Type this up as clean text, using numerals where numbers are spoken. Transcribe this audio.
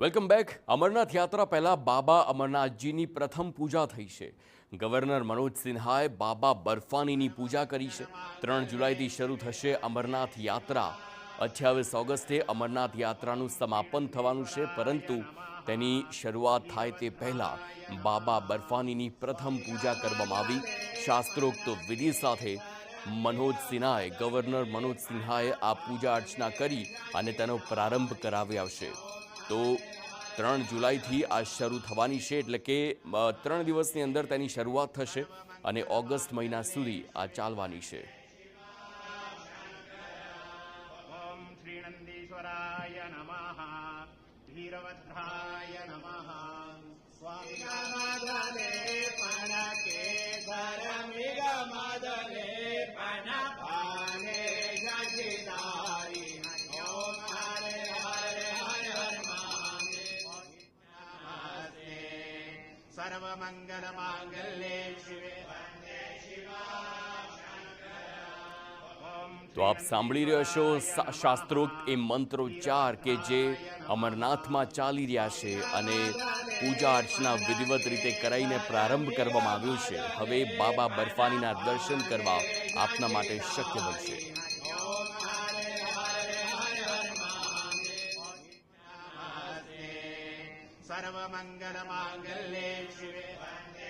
Welcome back. Amarnath યાત્રા પહેલા બાબા અમરનાથજીની પ્રથમ પૂજા થઈ છે. ગવર્નર મનોજ સિન્હાએ બાબા બર્ફાનીની પૂજા કરી છે. 3 જુલાઈથી શરૂ થશે અમરનાથ યાત્રા. 28 ઓગસ્ટે અમરનાથ યાત્રાનું સમાપન થવાનું છે, પરંતુ તેની શરૂઆત થાય તે પહેલા બાબા બર્ફાનીની પ્રથમ પૂજા કરવામાં આવી. શાસ્ત્રોક્ત વિધિ સાથે ગવર્નર મનોજ સિન્હાએ આ પૂજા અર્ચના કરી અને તેનો પ્રારંભ કરાવ્યો છે. તો 3 જુલાઈથી આ શરૂ થવાની છે, એટલે કે 3 દિવસની અંદર તેની શરૂઆત થશે અને ઓગસ્ટ મહિના સુધી આ ચાલવાની છે. ઓમ શ્રી નંદીશ્વરાય નમઃ. વીરભદ્રાય નમઃ. સ્વામી ગમદલે પણ કે ધર્મિગમદલે પણ ભાને જગદારી. ઓમ હરે હરે હરે હરે મહાદેવ. સર્વમંગલ માંગલ્યે શિવે વંદે શિવા. તો આપ સાંભળી રહ્યો છો શાસ્ત્રોક્ત એ મંત્રોચ્ચાર કે જે અમરનાથમાં ચાલી રહ્યા છે અને પૂજા અર્ચના વિધિવત રીતે કરાઈને પ્રારંભ કરવામાં આવ્યો છે. હવે બાબા બર્ફાનીના દર્શન કરવા આપના માટે શક્ય બનશે. સર્વમંગલ માંગલ્યે શિવે વંદે